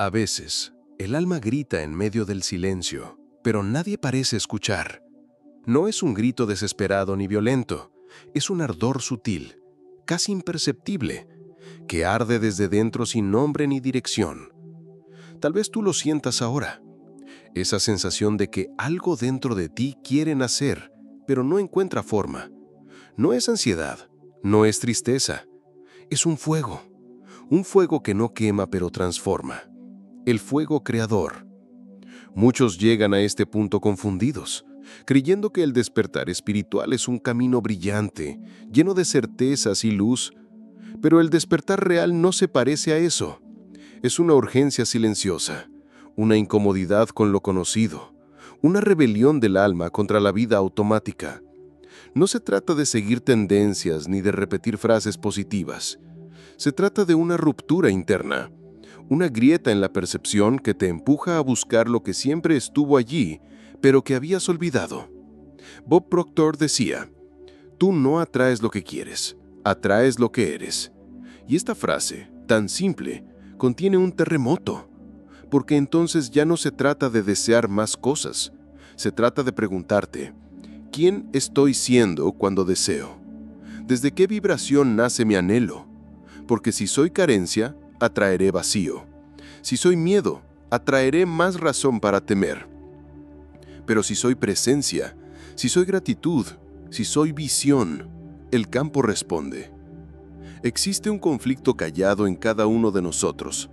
A veces, el alma grita en medio del silencio, pero nadie parece escuchar. No es un grito desesperado ni violento, es un ardor sutil, casi imperceptible, que arde desde dentro sin nombre ni dirección. Tal vez tú lo sientas ahora, esa sensación de que algo dentro de ti quiere nacer, pero no encuentra forma. No es ansiedad, no es tristeza, es un fuego que no quema pero transforma. El fuego creador. Muchos llegan a este punto confundidos, creyendo que el despertar espiritual es un camino brillante, lleno de certezas y luz, pero el despertar real no se parece a eso. Es una urgencia silenciosa, una incomodidad con lo conocido, una rebelión del alma contra la vida automática. No se trata de seguir tendencias ni de repetir frases positivas. Se trata de una ruptura interna, una grieta en la percepción que te empuja a buscar lo que siempre estuvo allí, pero que habías olvidado. Bob Proctor decía, «Tú no atraes lo que quieres, atraes lo que eres». Y esta frase, tan simple, contiene un terremoto, porque entonces ya no se trata de desear más cosas, se trata de preguntarte, ¿quién estoy siendo cuando deseo? ¿Desde qué vibración nace mi anhelo? Porque si soy carencia, atraeré vacío. Si soy miedo, atraeré más razón para temer. Pero si soy presencia, si soy gratitud, si soy visión, el campo responde. Existe un conflicto callado en cada uno de nosotros,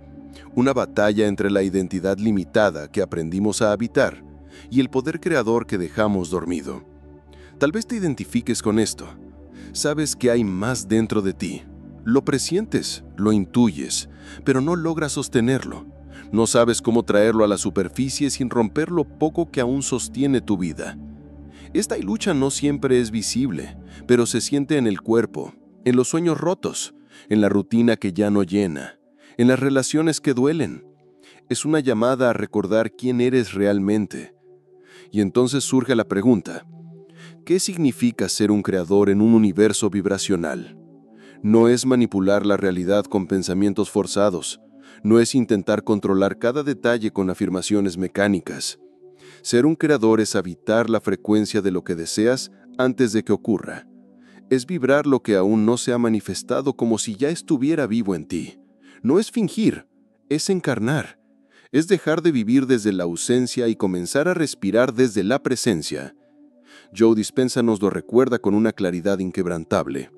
una batalla entre la identidad limitada que aprendimos a habitar y el poder creador que dejamos dormido. Tal vez te identifiques con esto. Sabes que hay más dentro de ti. Lo presientes, lo intuyes, pero no logras sostenerlo. No sabes cómo traerlo a la superficie sin romper lo poco que aún sostiene tu vida. Esta lucha no siempre es visible, pero se siente en el cuerpo, en los sueños rotos, en la rutina que ya no llena, en las relaciones que duelen. Es una llamada a recordar quién eres realmente. Y entonces surge la pregunta, ¿qué significa ser un creador en un universo vibracional? No es manipular la realidad con pensamientos forzados. No es intentar controlar cada detalle con afirmaciones mecánicas. Ser un creador es habitar la frecuencia de lo que deseas antes de que ocurra. Es vibrar lo que aún no se ha manifestado como si ya estuviera vivo en ti. No es fingir, es encarnar. Es dejar de vivir desde la ausencia y comenzar a respirar desde la presencia. Joe Dispenza nos lo recuerda con una claridad inquebrantable.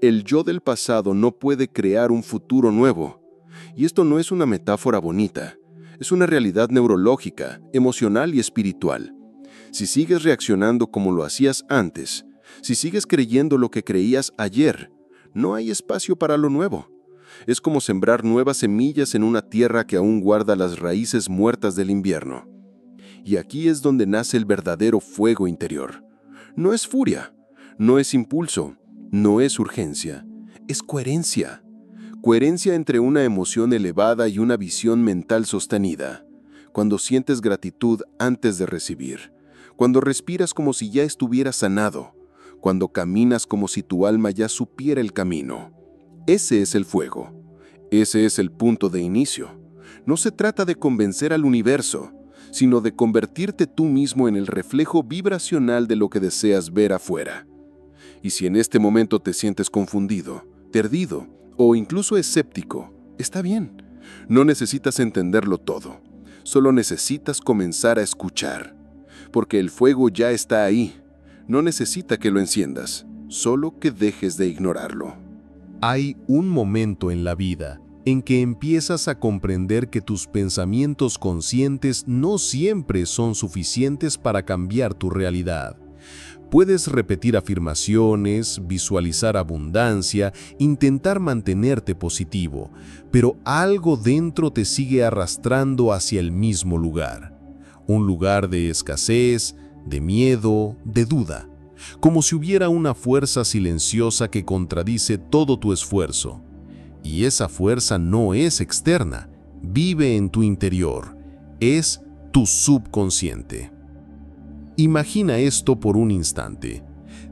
El yo del pasado no puede crear un futuro nuevo. Y esto no es una metáfora bonita, es una realidad neurológica, emocional y espiritual. Si sigues reaccionando como lo hacías antes, si sigues creyendo lo que creías ayer, no hay espacio para lo nuevo. Es como sembrar nuevas semillas en una tierra que aún guarda las raíces muertas del invierno. Y aquí es donde nace el verdadero fuego interior. No es furia, no es impulso, no es urgencia, es coherencia. Coherencia entre una emoción elevada y una visión mental sostenida. Cuando sientes gratitud antes de recibir. Cuando respiras como si ya estuvieras sanado. Cuando caminas como si tu alma ya supiera el camino. Ese es el fuego. Ese es el punto de inicio. No se trata de convencer al universo, sino de convertirte tú mismo en el reflejo vibracional de lo que deseas ver afuera. Y si en este momento te sientes confundido, perdido o incluso escéptico, está bien. No necesitas entenderlo todo. Solo necesitas comenzar a escuchar. Porque el fuego ya está ahí. No necesita que lo enciendas, solo que dejes de ignorarlo. Hay un momento en la vida en que empiezas a comprender que tus pensamientos conscientes no siempre son suficientes para cambiar tu realidad. Puedes repetir afirmaciones, visualizar abundancia, intentar mantenerte positivo, pero algo dentro te sigue arrastrando hacia el mismo lugar. Un lugar de escasez, de miedo, de duda. Como si hubiera una fuerza silenciosa que contradice todo tu esfuerzo. Y esa fuerza no es externa, vive en tu interior, es tu subconsciente. Imagina esto por un instante.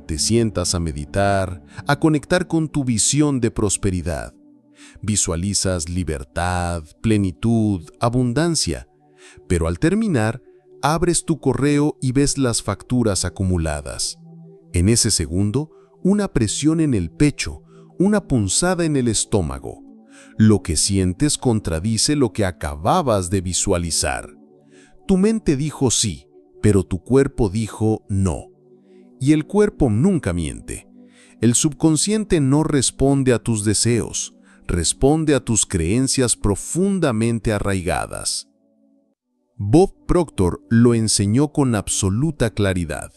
Te sientas a meditar, a conectar con tu visión de prosperidad. Visualizas libertad, plenitud, abundancia, pero al terminar, abres tu correo y ves las facturas acumuladas. En ese segundo, una presión en el pecho, una punzada en el estómago. Lo que sientes contradice lo que acababas de visualizar. Tu mente dijo sí, pero tu cuerpo dijo no. Y el cuerpo nunca miente. El subconsciente no responde a tus deseos, responde a tus creencias profundamente arraigadas. Bob Proctor lo enseñó con absoluta claridad.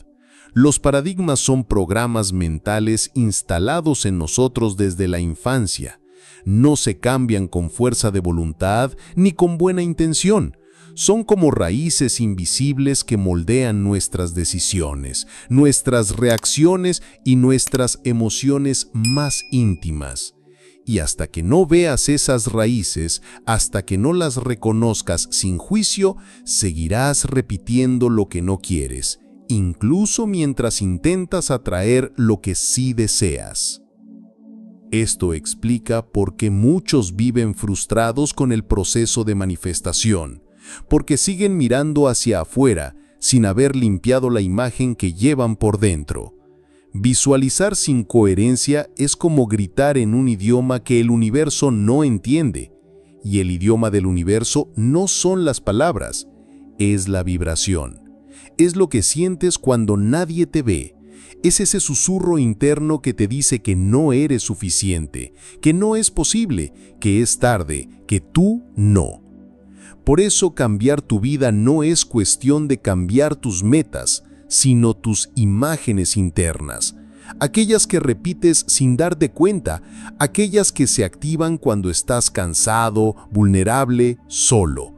Los paradigmas son programas mentales instalados en nosotros desde la infancia. No se cambian con fuerza de voluntad ni con buena intención. Son como raíces invisibles que moldean nuestras decisiones, nuestras reacciones y nuestras emociones más íntimas. Y hasta que no veas esas raíces, hasta que no las reconozcas sin juicio, seguirás repitiendo lo que no quieres, incluso mientras intentas atraer lo que sí deseas. Esto explica por qué muchos viven frustrados con el proceso de manifestación, porque siguen mirando hacia afuera sin haber limpiado la imagen que llevan por dentro. Visualizar sin coherencia es como gritar en un idioma que el universo no entiende, y el idioma del universo no son las palabras, es la vibración. Es lo que sientes cuando nadie te ve. Es ese susurro interno que te dice que no eres suficiente, que no es posible, que es tarde, que tú no. Por eso cambiar tu vida no es cuestión de cambiar tus metas, sino tus imágenes internas, aquellas que repites sin darte cuenta, aquellas que se activan cuando estás cansado, vulnerable, solo.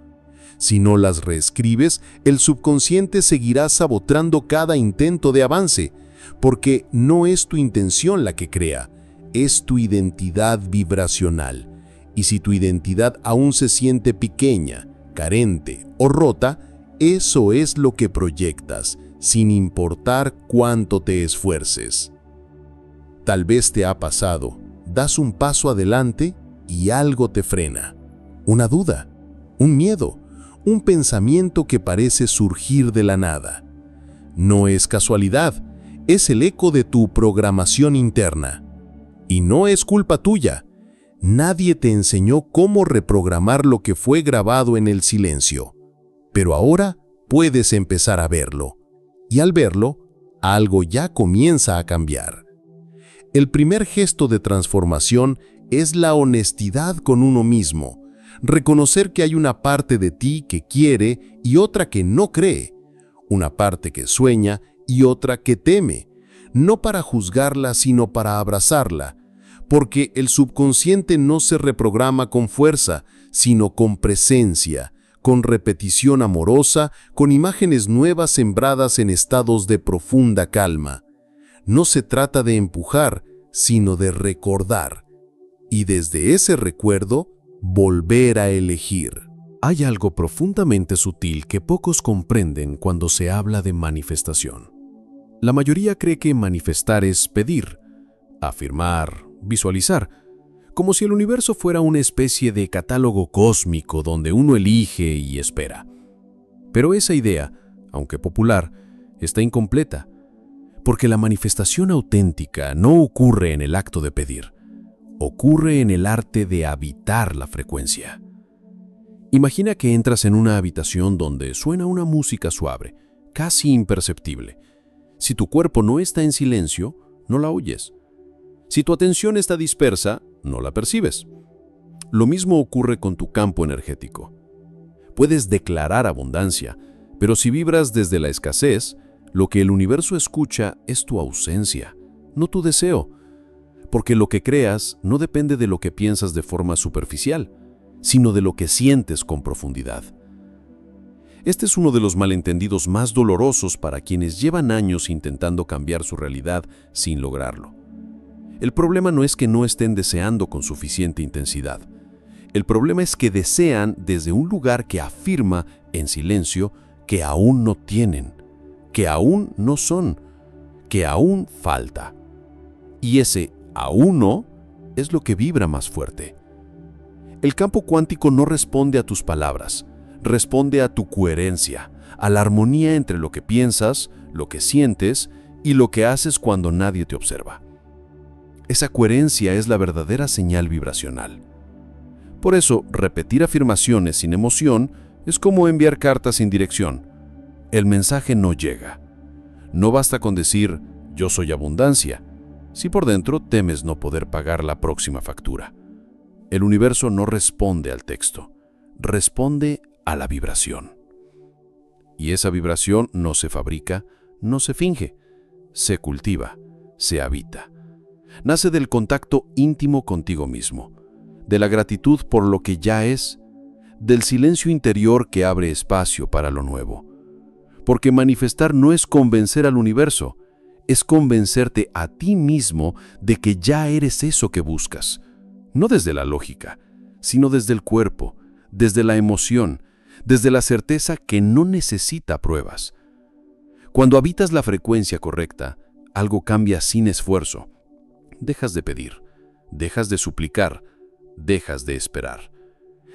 Si no las reescribes, el subconsciente seguirá saboteando cada intento de avance, porque no es tu intención la que crea, es tu identidad vibracional. Y si tu identidad aún se siente pequeña, carente o rota, eso es lo que proyectas, sin importar cuánto te esfuerces. Tal vez te ha pasado, das un paso adelante y algo te frena. Una duda, un miedo, un pensamiento que parece surgir de la nada. No es casualidad, es el eco de tu programación interna. Y no es culpa tuya. Nadie te enseñó cómo reprogramar lo que fue grabado en el silencio. Pero ahora puedes empezar a verlo. Y al verlo, algo ya comienza a cambiar. El primer gesto de transformación es la honestidad con uno mismo. Reconocer que hay una parte de ti que quiere y otra que no cree. Una parte que sueña y otra que teme. No para juzgarla, sino para abrazarla. Porque el subconsciente no se reprograma con fuerza, sino con presencia, con repetición amorosa, con imágenes nuevas sembradas en estados de profunda calma. No se trata de empujar, sino de recordar. Y desde ese recuerdo, volver a elegir. Hay algo profundamente sutil que pocos comprenden cuando se habla de manifestación. La mayoría cree que manifestar es pedir, afirmar, visualizar, como si el universo fuera una especie de catálogo cósmico donde uno elige y espera. Pero esa idea, aunque popular, está incompleta, porque la manifestación auténtica no ocurre en el acto de pedir, ocurre en el arte de habitar la frecuencia. Imagina que entras en una habitación donde suena una música suave, casi imperceptible. Si tu cuerpo no está en silencio, no la oyes. Si tu atención está dispersa, no la percibes. Lo mismo ocurre con tu campo energético. Puedes declarar abundancia, pero si vibras desde la escasez, lo que el universo escucha es tu ausencia, no tu deseo. Porque lo que creas no depende de lo que piensas de forma superficial, sino de lo que sientes con profundidad. Este es uno de los malentendidos más dolorosos para quienes llevan años intentando cambiar su realidad sin lograrlo. El problema no es que no estén deseando con suficiente intensidad. El problema es que desean desde un lugar que afirma, en silencio, que aún no tienen, que aún no son, que aún falta. Y ese aún no es lo que vibra más fuerte, El campo cuántico no responde a tus palabras, responde a tu coherencia, a la armonía entre lo que piensas, lo que sientes y lo que haces cuando nadie te observa. Esa coherencia es la verdadera señal vibracional. Por eso, repetir afirmaciones sin emoción es como enviar cartas sin dirección. El mensaje no llega. No basta con decir, yo soy abundancia, si por dentro temes no poder pagar la próxima factura. El universo no responde al texto, responde a la vibración. Y esa vibración no se fabrica, no se finge, se cultiva, se habita. Nace del contacto íntimo contigo mismo, de la gratitud por lo que ya es, del silencio interior que abre espacio para lo nuevo. Porque manifestar no es convencer al universo, es convencerte a ti mismo de que ya eres eso que buscas. No desde la lógica, sino desde el cuerpo, desde la emoción, desde la certeza que no necesita pruebas. Cuando habitas la frecuencia correcta, algo cambia sin esfuerzo. Dejas de pedir, dejas de suplicar, dejas de esperar.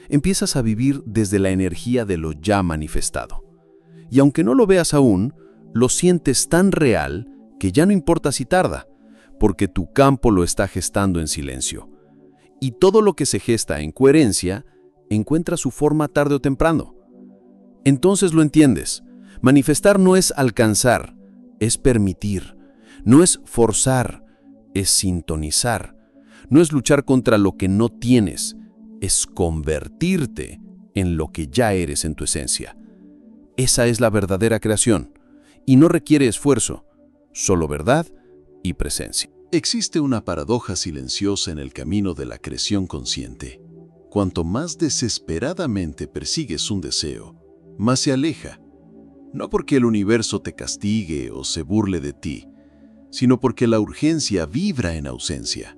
Empiezas a vivir desde la energía de lo ya manifestado. Y aunque no lo veas aún, lo sientes tan real que ya no importa si tarda, porque tu campo lo está gestando en silencio. Y todo lo que se gesta en coherencia encuentra su forma tarde o temprano. Entonces lo entiendes. Manifestar no es alcanzar, es permitir. No es forzar, es sintonizar. No es luchar contra lo que no tienes, es convertirte en lo que ya eres en tu esencia. Esa es la verdadera creación, y no requiere esfuerzo, solo verdad y presencia. Existe una paradoja silenciosa en el camino de la creación consciente. Cuanto más desesperadamente persigues un deseo, más se aleja. No porque el universo te castigue o se burle de ti, sino porque la urgencia vibra en ausencia.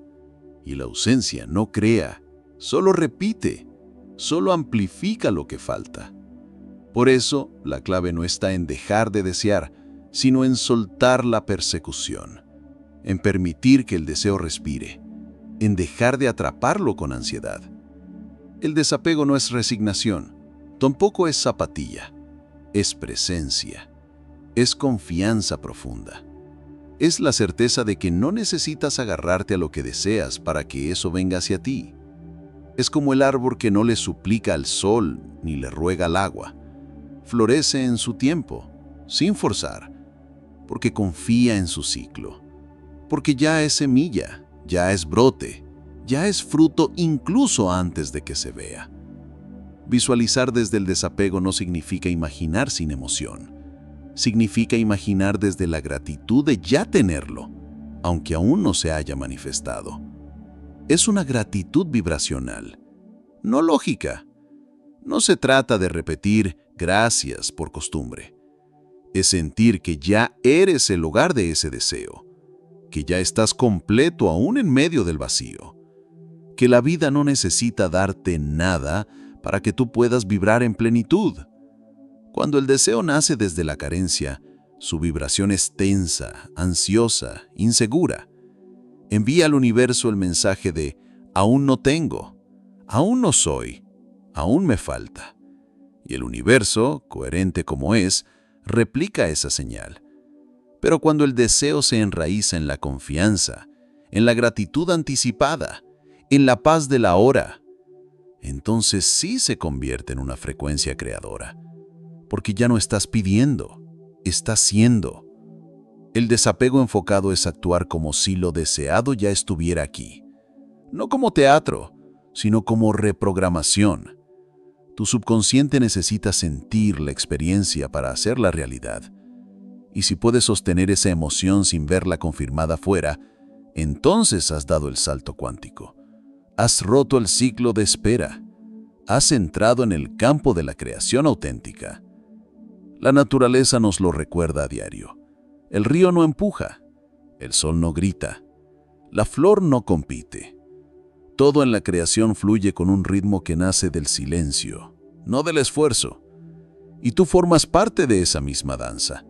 Y la ausencia no crea, solo repite, solo amplifica lo que falta. Por eso, la clave no está en dejar de desear, sino en soltar la persecución, en permitir que el deseo respire, en dejar de atraparlo con ansiedad. El desapego no es resignación, tampoco es zapatilla, es presencia, es confianza profunda. Es la certeza de que no necesitas agarrarte a lo que deseas para que eso venga hacia ti. Es como el árbol que no le suplica al sol ni le ruega al agua. Florece en su tiempo, sin forzar, porque confía en su ciclo. Porque ya es semilla, ya es brote, ya es fruto incluso antes de que se vea. Visualizar desde el desapego no significa imaginar sin emoción. Significa imaginar desde la gratitud de ya tenerlo, aunque aún no se haya manifestado. Es una gratitud vibracional, no lógica. No se trata de repetir gracias por costumbre. Es sentir que ya eres el hogar de ese deseo, que ya estás completo aún en medio del vacío, que la vida no necesita darte nada para que tú puedas vibrar en plenitud. Cuando el deseo nace desde la carencia, su vibración es tensa, ansiosa, insegura. Envía al universo el mensaje de aún no tengo, aún no soy, aún me falta. Y el universo, coherente como es, replica esa señal. Pero cuando el deseo se enraiza en la confianza, en la gratitud anticipada, en la paz de la hora, entonces sí se convierte en una frecuencia creadora. Porque ya no estás pidiendo, estás siendo. El desapego enfocado es actuar como si lo deseado ya estuviera aquí. No como teatro, sino como reprogramación. Tu subconsciente necesita sentir la experiencia para hacerla realidad. Y si puedes sostener esa emoción sin verla confirmada fuera, entonces has dado el salto cuántico. Has roto el ciclo de espera. Has entrado en el campo de la creación auténtica. La naturaleza nos lo recuerda a diario. El río no empuja, el sol no grita, la flor no compite. Todo en la creación fluye con un ritmo que nace del silencio, no del esfuerzo. Y tú formas parte de esa misma danza.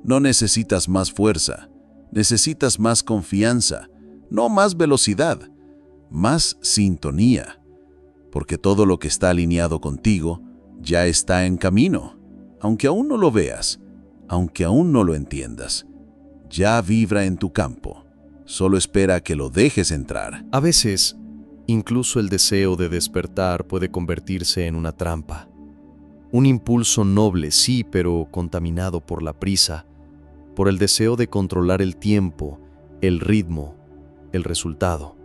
No necesitas más fuerza, necesitas más confianza, no más velocidad, más sintonía. porque todo lo que está alineado contigo ya está en camino, aunque aún no lo veas, aunque aún no lo entiendas. Ya vibra en tu campo, solo espera que lo dejes entrar. A veces, incluso el deseo de despertar puede convertirse en una trampa. Un impulso noble, sí, pero contaminado por la prisa, por el deseo de controlar el tiempo, el ritmo, el resultado.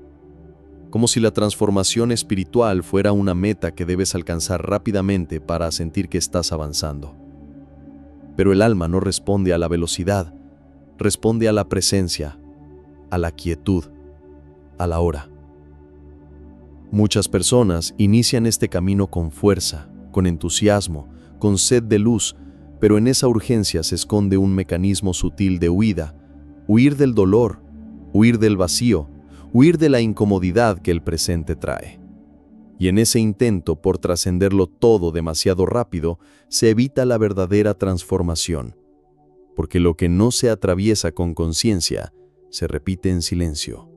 Como si la transformación espiritual fuera una meta que debes alcanzar rápidamente para sentir que estás avanzando. Pero el alma no responde a la velocidad, responde a la presencia, a la quietud, a la hora. Muchas personas inician este camino con fuerza, con entusiasmo, con sed de luz, pero en esa urgencia se esconde un mecanismo sutil de huida, huir del dolor, huir del vacío, huir de la incomodidad que el presente trae. Y en ese intento por trascenderlo todo demasiado rápido, se evita la verdadera transformación, porque lo que no se atraviesa con conciencia se repite en silencio.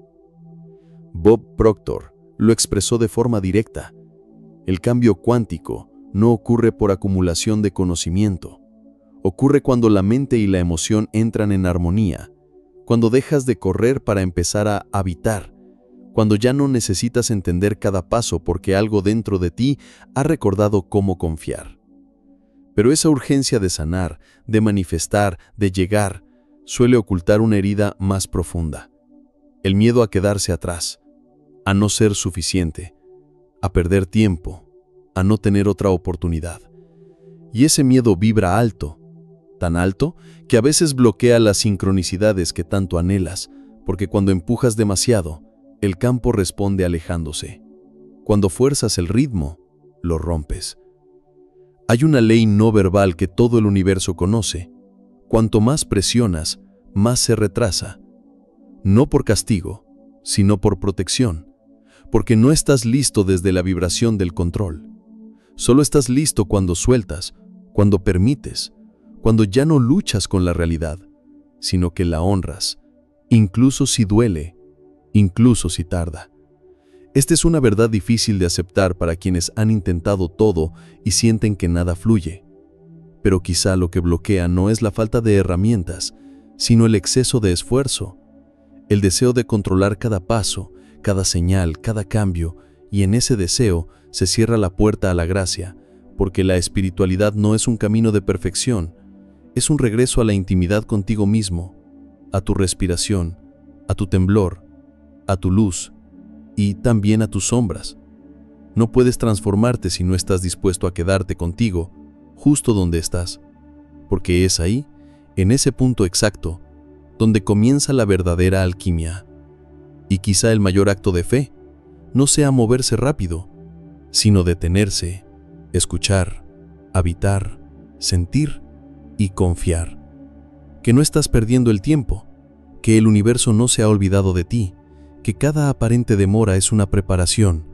Bob Proctor lo expresó de forma directa. El cambio cuántico no ocurre por acumulación de conocimiento. Ocurre cuando la mente y la emoción entran en armonía, cuando dejas de correr para empezar a habitar, cuando ya no necesitas entender cada paso porque algo dentro de ti ha recordado cómo confiar. Pero esa urgencia de sanar, de manifestar, de llegar, suele ocultar una herida más profunda. El miedo a quedarse atrás, a no ser suficiente, a perder tiempo, a no tener otra oportunidad. Y ese miedo vibra alto, tan alto que a veces bloquea las sincronicidades que tanto anhelas, porque cuando empujas demasiado, el campo responde alejándose. Cuando fuerzas el ritmo, lo rompes. Hay una ley no verbal que todo el universo conoce. Cuanto más presionas, más se retrasa. No por castigo, sino por protección, porque no estás listo desde la vibración del control. Solo estás listo cuando sueltas, cuando permites, cuando ya no luchas con la realidad, sino que la honras, incluso si duele, incluso si tarda. Esta es una verdad difícil de aceptar para quienes han intentado todo y sienten que nada fluye. Pero quizá lo que bloquea no es la falta de herramientas, sino el exceso de esfuerzo, el deseo de controlar cada paso, cada señal, cada cambio, y en ese deseo se cierra la puerta a la gracia, porque la espiritualidad no es un camino de perfección, es un regreso a la intimidad contigo mismo, a tu respiración, a tu temblor, a tu luz y también a tus sombras. No puedes transformarte si no estás dispuesto a quedarte contigo, justo donde estás, porque es ahí, en ese punto exacto, donde comienza la verdadera alquimia. Y quizá el mayor acto de fe no sea moverse rápido, sino detenerse, escuchar, habitar, sentir y confiar. Que no estás perdiendo el tiempo, que el universo no se ha olvidado de ti, que cada aparente demora es una preparación,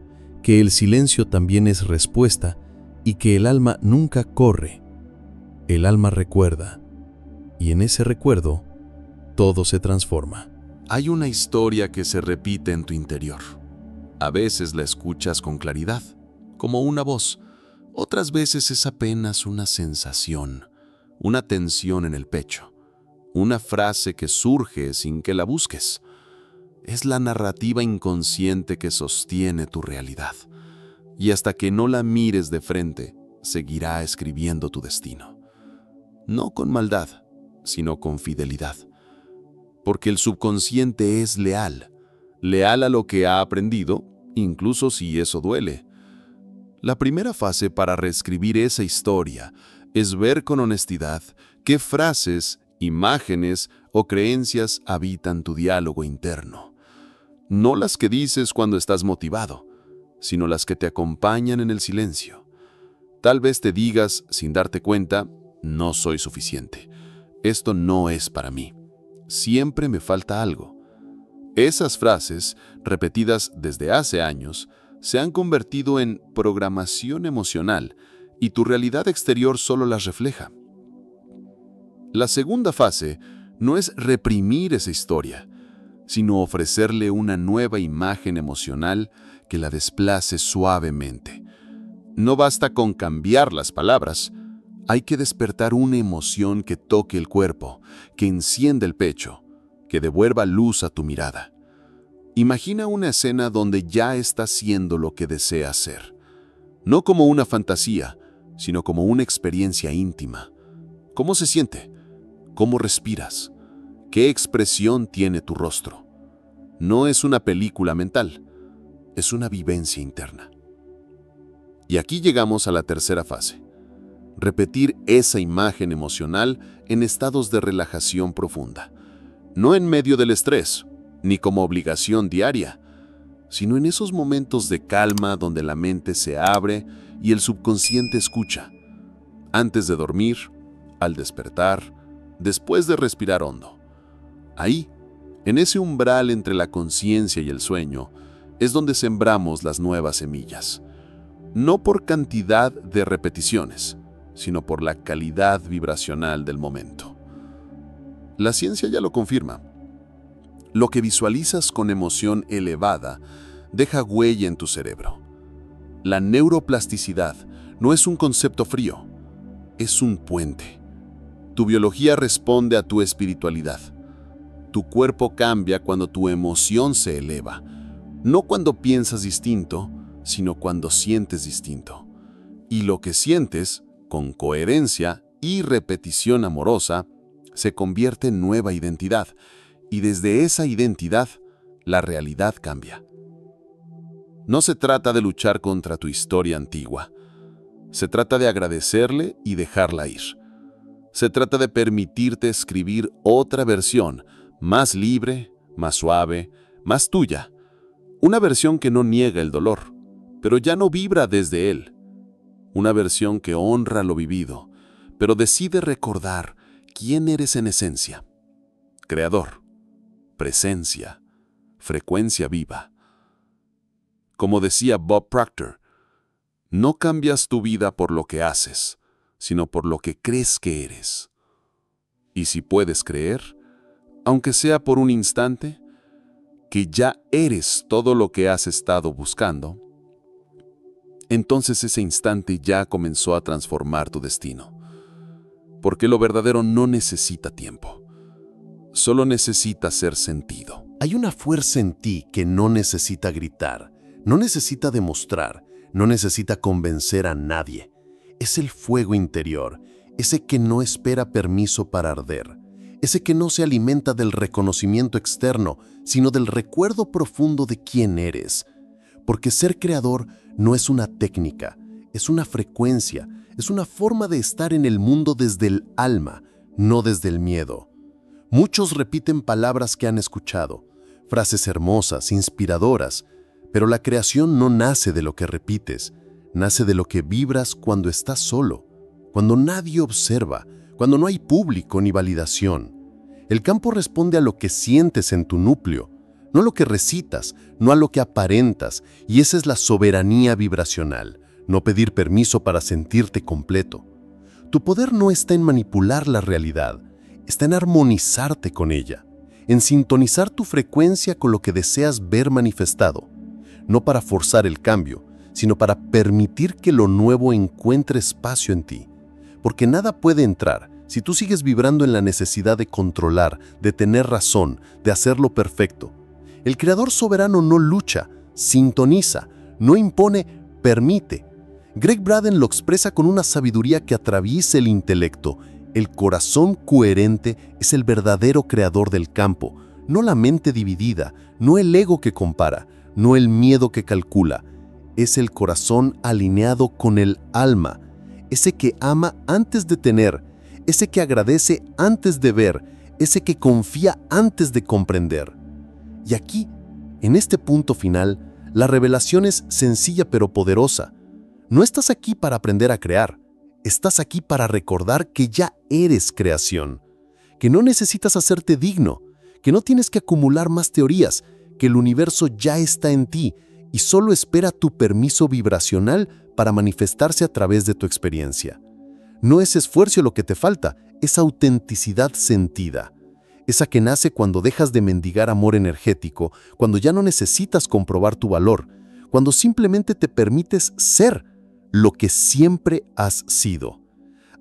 que el silencio también es respuesta y que el alma nunca corre. El alma recuerda, y en ese recuerdo todo se transforma. Hay una historia que se repite en tu interior. A veces la escuchas con claridad, como una voz. Otras veces es apenas una sensación, una tensión en el pecho, una frase que surge sin que la busques. Es la narrativa inconsciente que sostiene tu realidad. Y hasta que no la mires de frente, seguirá escribiendo tu destino. No con maldad, sino con fidelidad. Porque el subconsciente es leal, leal a lo que ha aprendido, incluso si eso duele. La primera fase para reescribir esa historia es ver con honestidad qué frases, imágenes o creencias habitan tu diálogo interno. No las que dices cuando estás motivado, sino las que te acompañan en el silencio. Tal vez te digas, sin darte cuenta, no soy suficiente. Esto no es para mí. Siempre me falta algo. Esas frases, repetidas desde hace años, se han convertido en programación emocional y tu realidad exterior solo las refleja. La segunda fase no es reprimir esa historia, sino ofrecerle una nueva imagen emocional que la desplace suavemente. No basta con cambiar las palabras, hay que despertar una emoción que toque el cuerpo, que encienda el pecho, que devuelva luz a tu mirada. Imagina una escena donde ya estás siendo lo que deseas ser. No como una fantasía, sino como una experiencia íntima. ¿Cómo se siente? ¿Cómo respiras? ¿Qué expresión tiene tu rostro? No es una película mental, es una vivencia interna. Y aquí llegamos a la tercera fase. Repetir esa imagen emocional en estados de relajación profunda. No en medio del estrés, ni como obligación diaria, sino en esos momentos de calma donde la mente se abre y el subconsciente escucha. Antes de dormir, al despertar, después de respirar hondo. Ahí, en ese umbral entre la conciencia y el sueño, es donde sembramos las nuevas semillas. No por cantidad de repeticiones, sino por la calidad vibracional del momento. La ciencia ya lo confirma. Lo que visualizas con emoción elevada deja huella en tu cerebro. La neuroplasticidad no es un concepto frío, es un puente. Tu biología responde a tu espiritualidad. Tu cuerpo cambia cuando tu emoción se eleva, no cuando piensas distinto, sino cuando sientes distinto. Y lo que sientes, con coherencia y repetición amorosa, se convierte en nueva identidad, y desde esa identidad, la realidad cambia. No se trata de luchar contra tu historia antigua. Se trata de agradecerle y dejarla ir. Se trata de permitirte escribir otra versión, más libre, más suave, más tuya. Una versión que no niega el dolor, pero ya no vibra desde él. Una versión que honra lo vivido, pero decide recordar quién eres en esencia. Creador, presencia, frecuencia viva. Como decía Bob Proctor, no cambias tu vida por lo que haces, sino por lo que crees que eres. Y si puedes creer, aunque sea por un instante, que ya eres todo lo que has estado buscando, entonces ese instante ya comenzó a transformar tu destino. Porque lo verdadero no necesita tiempo, solo necesita ser sentido. Hay una fuerza en ti que no necesita gritar, no necesita demostrar, no necesita convencer a nadie. Es el fuego interior, ese que no espera permiso para arder, ese que no se alimenta del reconocimiento externo, sino del recuerdo profundo de quién eres. Porque ser creador no es una técnica, es una frecuencia, es una forma de estar en el mundo desde el alma, no desde el miedo. Muchos repiten palabras que han escuchado, frases hermosas, inspiradoras, pero la creación no nace de lo que repites, nace de lo que vibras cuando estás solo, cuando nadie observa, cuando no hay público ni validación. El campo responde a lo que sientes en tu núcleo, no a lo que recitas, no a lo que aparentas, y esa es la soberanía vibracional, no pedir permiso para sentirte completo. Tu poder no está en manipular la realidad, está en armonizarte con ella, en sintonizar tu frecuencia con lo que deseas ver manifestado, no para forzar el cambio, sino para permitir que lo nuevo encuentre espacio en ti. Porque nada puede entrar si tú sigues vibrando en la necesidad de controlar, de tener razón, de hacerlo perfecto. El creador soberano no lucha, sintoniza, no impone, permite. Greg Braden lo expresa con una sabiduría que atraviesa el intelecto. El corazón coherente es el verdadero creador del campo, no la mente dividida, no el ego que compara, no el miedo que calcula. Es el corazón alineado con el alma, ese que ama antes de tener, ese que agradece antes de ver, ese que confía antes de comprender. Y aquí, en este punto final, la revelación es sencilla pero poderosa. No estás aquí para aprender a crear, estás aquí para recordar que ya eres creación, que no necesitas hacerte digno, que no tienes que acumular más teorías, que el universo ya está en ti y solo espera tu permiso vibracional para manifestarse a través de tu experiencia. No es esfuerzo lo que te falta, es autenticidad sentida. Esa que nace cuando dejas de mendigar amor energético, cuando ya no necesitas comprobar tu valor, cuando simplemente te permites ser lo que siempre has sido.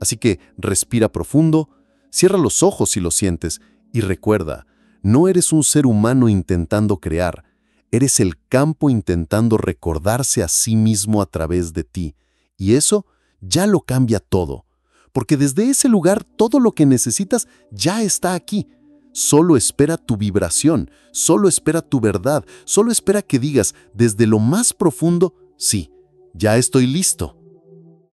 Así que respira profundo, cierra los ojos si lo sientes y recuerda, no eres un ser humano intentando crear, eres el campo intentando recordarse a sí mismo a través de ti. Y eso ya lo cambia todo, porque desde ese lugar todo lo que necesitas ya está aquí. Solo espera tu vibración, solo espera tu verdad, solo espera que digas desde lo más profundo, sí, ya estoy listo.